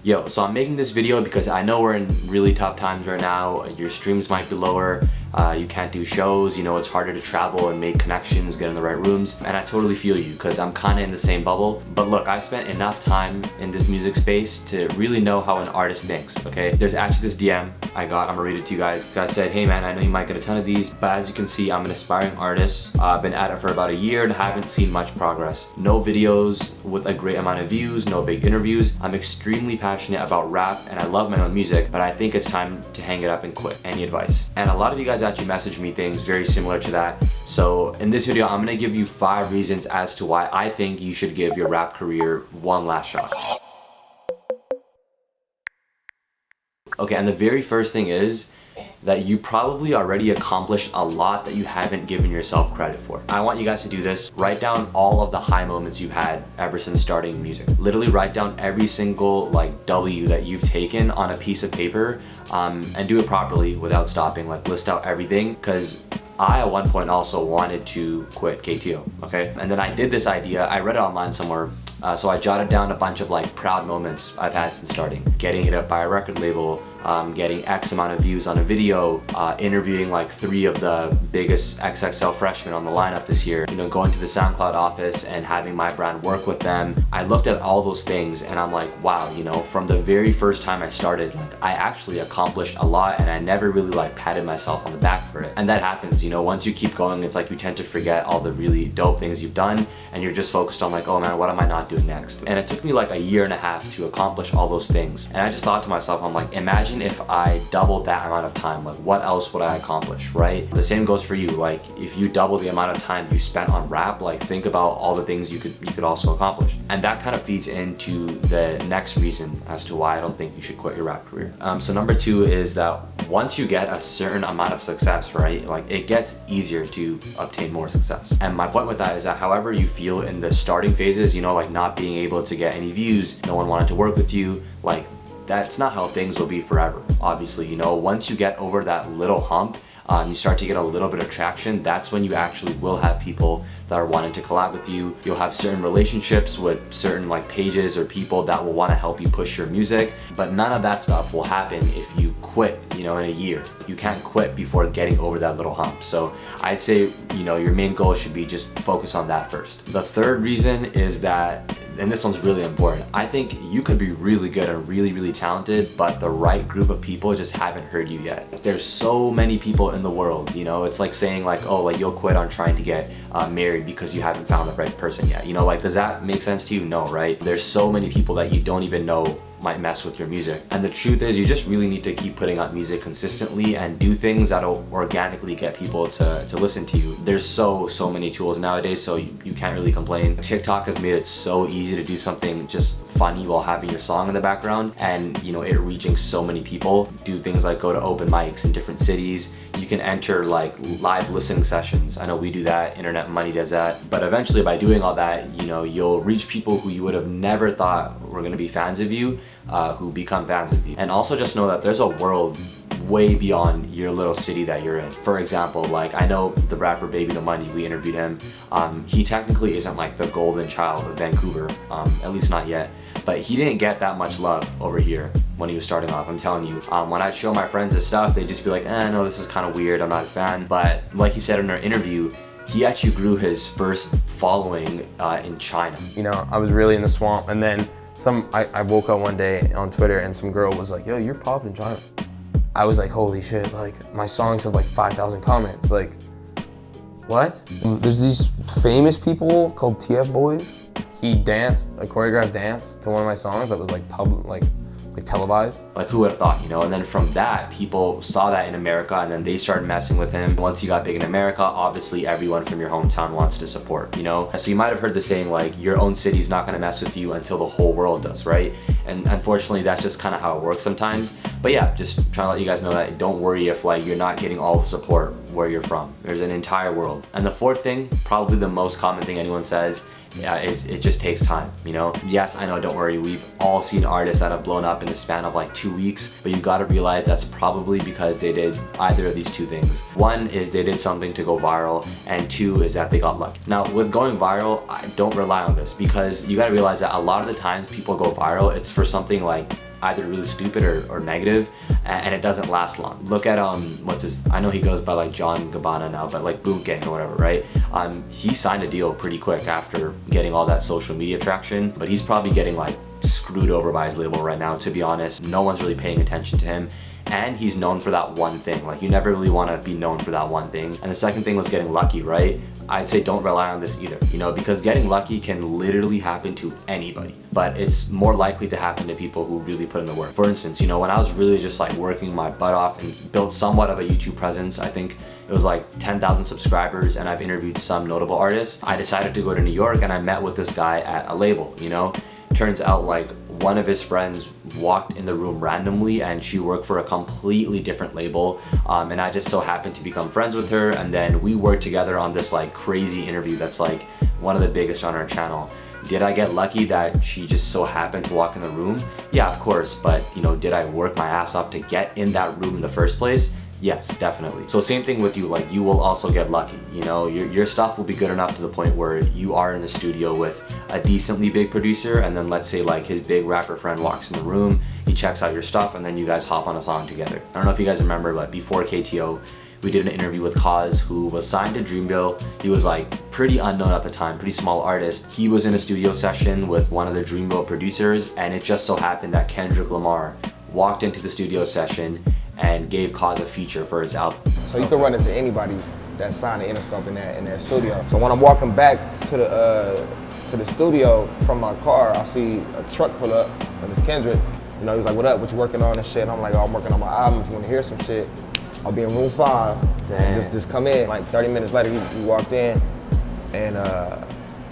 Yo, so I'm making this video because I know we're in really tough times right now. Your streams might be lower, you can't do shows, you know, it's harder to travel and make connections, get in the right rooms, and I totally feel you because I'm kind of in the same bubble. But look, I've spent enough time in this music space to really know how an artist thinks, okay? There's actually this DM I got, I'm gonna read it to you guys. The guy said, hey man, I know you might get a ton of these, but as you can see, I'm an aspiring artist. I've been at it for about a year and haven't seen much progress. No videos with a great amount of views, no big interviews. I'm extremely passionate about rap and I love my own music, but I think it's time to hang it up and quit. Any advice? And a lot of you guys actually message me things very similar to that. So in this video, I'm gonna give you 5 reasons as to why I think you should give your rap career one last shot. Okay, and the very first thing is that you probably already accomplished a lot that you haven't given yourself credit for. I want you guys to do this. Write down all of the high moments you've had ever since starting music. Literally write down every single W that you've taken on a piece of paper, and do it properly without stopping. Like list out everything, because I at one point also wanted to quit KTO, okay? And then I did this idea, I read it online somewhere, so I jotted down a bunch of proud moments I've had since starting. Getting hit up by a record label, getting X amount of views on a video, interviewing 3 of the biggest XXL freshmen on the lineup this year, you know, going to the SoundCloud office and having my brand work with them. I looked at all those things and I'm like, wow, you know, from the very first time I started, I actually accomplished a lot and I never really patted myself on the back for it. And that happens, you know, once you keep going, it's you tend to forget all the really dope things you've done and you're just focused on oh man, what am I not doing next? And it took me a year and a half to accomplish all those things. And I just thought to myself, I'm imagine if I doubled that amount of time, what else would I accomplish, right? The same goes for you. If you double the amount of time you spent on rap, think about all the things you could also accomplish. And that kind of feeds into the next reason as to why I don't think you should quit your rap career. So number 2 is that once you get a certain amount of success, right, it gets easier to obtain more success. And my point with that is that however you feel in the starting phases, you know, not being able to get any views, no one wanted to work with you, that's not how things will be forever. Obviously, you know, once you get over that little hump, you start to get a little bit of traction, that's when you actually will have people that are wanting to collab with you. You'll have certain relationships with certain pages or people that will want to help you push your music, but none of that stuff will happen if you quit, you know, in a year. You can't quit before getting over that little hump. So I'd say, you know, your main goal should be just focus on that first. The third reason is that, and this one's really important, I think you could be really good and really talented, but the right group of people just haven't heard you yet. There's so many people in the world, you know, it's saying oh, you'll quit on trying to get married because you haven't found the right person yet. You know, does that make sense to you? No, right? There's so many people that you don't even know might mess with your music. And the truth is, you just really need to keep putting out music consistently and do things that'll organically get people to listen to you. There's so many tools nowadays, so you can't really complain. TikTok has made it so easy to do something just funny while having your song in the background and, you know, it reaching so many people. Do things go to open mics in different cities. You can enter live listening sessions. I know we do that, Internet Money does that. But eventually by doing all that, you know, you'll reach people who you would have never thought were gonna be fans of you, who become fans of you. And also just know that there's a world way beyond your little city that you're in. For example, I know the rapper Baby No Money, we interviewed him. He technically isn't the golden child of Vancouver, at least not yet. But he didn't get that much love over here when he was starting off, I'm telling you. When I show my friends his stuff, they'd just be no, this is kind of weird, I'm not a fan. But like he said in our interview, he actually grew his first following in China. You know, I was really in the swamp, and then I woke up one day on Twitter and some girl was yo, you're popping in China. I was holy shit, my songs have 5,000 comments, what? There's these famous people called TF Boys. He danced, a choreographed dance to one of my songs that was televised. Who would have thought, you know? And then from that, people saw that in America and then they started messing with him. Once he got big in America, obviously everyone from your hometown wants to support, you know? So you might have heard the saying your own city's not gonna mess with you until the whole world does, right? And unfortunately, that's just kind of how it works sometimes. But yeah, just trying to let you guys know that don't worry if you're not getting all the support where you're from. There's an entire world. And the fourth thing, probably the most common thing anyone says, is it just takes time, you know? Yes, I know, don't worry, we've all seen artists that have blown up in the span of 2 weeks, but you gotta realize that's probably because they did either of these 2 things. One is they did something to go viral, and 2 is that they got lucky. Now, with going viral, I don't rely on this because you gotta realize that a lot of the times people go viral, it's for something either really stupid or negative, and it doesn't last long. Look at I know he goes by like John Gabbana now, but like Boot Gang or whatever, right? He signed a deal pretty quick after getting all that social media traction, but he's probably getting like screwed over by his label right now, to be honest. No one's really paying attention to him, and he's known for that one thing. Like, you never really want to be known for that one thing. And the second thing was getting lucky, right? I'd say don't rely on this either, you know, because getting lucky can literally happen to anybody, but it's more likely to happen to people who really put in the work. For instance, you know, when I was really just like working my butt off and built somewhat of a YouTube presence, I think it was like 10,000 subscribers, and I've interviewed some notable artists, I decided to go to New York and I met with this guy at a label, you know. Turns out like one of his friends walked in the room randomly and she worked for a completely different label, and I just so happened to become friends with her, and then we worked together on this like crazy interview that's like one of the biggest on our channel. Did I get lucky that she just so happened to walk in the room? Yeah, of course, but you know, did I work my ass off to get in that room in the first place? Yes, definitely. So same thing with you, like you will also get lucky, you know, your stuff will be good enough to the point where you are in the studio with a decently big producer, and then let's say like his big rapper friend walks in the room, he checks out your stuff, and then you guys hop on a song together. I don't know if you guys remember, but before KTO, we did an interview with Cause, who was signed to Dreamville. He was like pretty unknown at the time, pretty small artist. He was in a studio session with one of the Dreamville producers, and it just so happened that Kendrick Lamar walked into the studio session and gave Cause a feature for his album. So you can run into anybody that's signed to Interscope in that studio. So when I'm walking back to the studio from my car, I see a truck pull up, and it's Kendrick. You know, he's like, "What up? What you working on?" and shit. And I'm like, "Oh, I'm working on my album. If you want to hear some shit, I'll be in room 5. And just come in." Like 30 minutes later, he walked in, and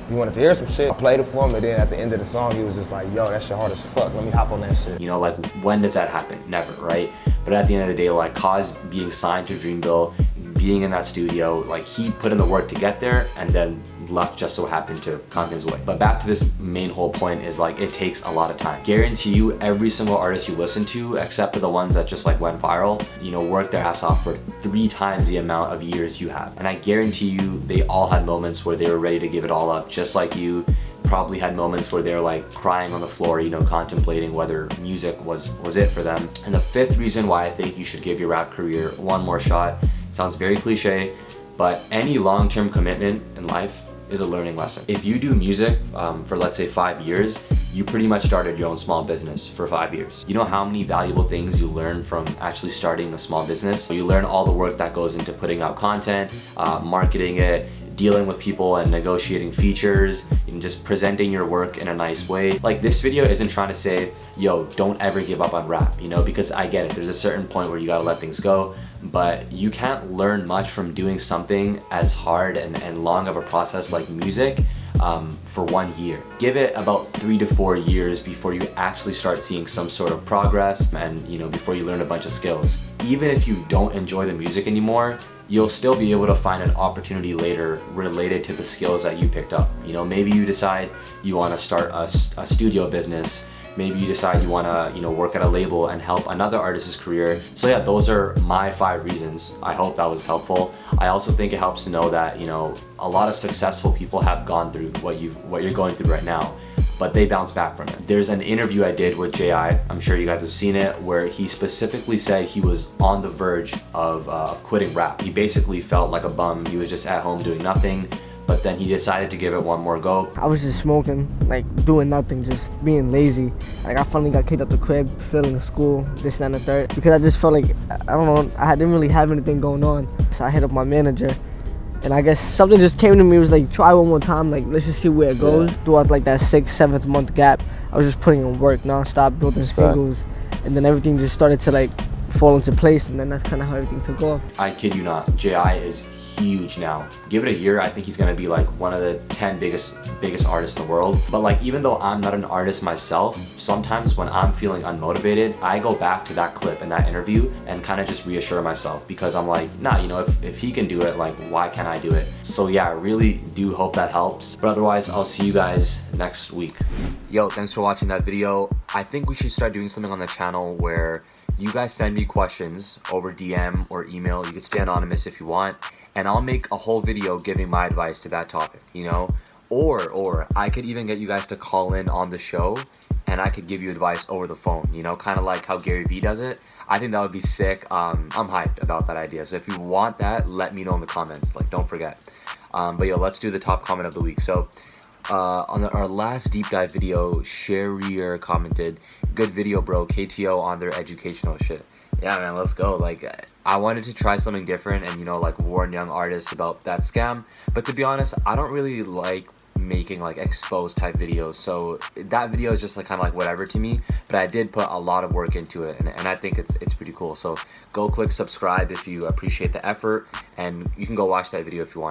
he wanted to hear some shit. I played it for him, and then at the end of the song, he was just like, "Yo, that shit hard as fuck. Let me hop on that shit." You know, like when does that happen? Never, right? But at the end of the day, like Cause being signed to Dreamville, being in that studio, like he put in the work to get there, and then luck just so happened to come his way. But back to this main whole point is like, it takes a lot of time. Guarantee you, every single artist you listen to, except for the ones that just like went viral, you know, worked their ass off for 3 times the amount of years you have. And I guarantee you, they all had moments where they were ready to give it all up, just like you. Probably had moments where they're like crying on the floor, you know, contemplating whether music was it for them. And the 5th reason why I think you should give your rap career one more shot, sounds very cliche, but any long-term commitment in life is a learning lesson. If you do music for let's say 5 years, you pretty much started your own small business for 5 years. You know how many valuable things you learn from actually starting a small business? You learn all the work that goes into putting out content, marketing it, dealing with people and negotiating features, and just presenting your work in a nice way. Like, this video isn't trying to say, yo, don't ever give up on rap, you know, because I get it. There's a certain point where you gotta let things go, but you can't learn much from doing something as hard and long of a process like music for 1 year. Give it about 3 to 4 years before you actually start seeing some sort of progress, and you know, before you learn a bunch of skills. Even if you don't enjoy the music anymore, you'll still be able to find an opportunity later related to the skills that you picked up. You know, maybe you decide you want to start a studio business. Maybe you decide you want to, you know, work at a label and help another artist's career. So yeah, those are my 5 reasons. I hope that was helpful. I also think it helps to know that, you know, a lot of successful people have gone through what you're going through right now, but they bounce back from it. There's an interview I did with J.I., I'm sure you guys have seen it, where he specifically said he was on the verge of quitting rap. He basically felt like a bum. He was just at home doing nothing, but then he decided to give it one more go. I was just smoking, like doing nothing, just being lazy. Like, I finally got kicked out the crib, failing school, this and the third, because I just felt like, I don't know, I didn't really have anything going on. So I hit up my manager, and I guess something just came to me. It was like, try one more time, like let's just see where it goes. Throughout like that 6th, 7th month gap, I was just putting in work non-stop, building singles, and then everything just started to like fall into place, and then that's kind of how everything took off. I kid you not, J.I. is huge now. Give it a year, I think he's gonna be like one of the 10 biggest artists in the world. But like, even though I'm not an artist myself, sometimes when I'm feeling unmotivated, I go back to that clip and that interview and kind of just reassure myself, because I'm like, nah, you know, if he can do it, like why can't I do it? So yeah, I really do hope that helps. But otherwise, I'll see you guys next week. Yo, thanks for watching that video. I think we should start doing something on the channel where you guys send me questions over DM or email. You can stay anonymous if you want, and I'll make a whole video giving my advice to that topic, you know? Or I could even get you guys to call in on the show and I could give you advice over the phone, you know, kind of like how Gary Vee does it. I think that would be sick. I'm hyped about that idea. So if you want that, let me know in the comments. Like, don't forget. But yo, let's do the top comment of the week. So on our last deep dive video, Sherrier commented, "Good video, bro. KTO on their educational shit." Yeah, man, let's go. Like, I wanted to try something different and, you know, like warn young artists about that scam. But to be honest, I don't really like making like exposed type videos, so that video is just like kind of like whatever to me, but I did put a lot of work into it, and I think it's pretty cool. So go click subscribe if you appreciate the effort, and you can go watch that video if you want.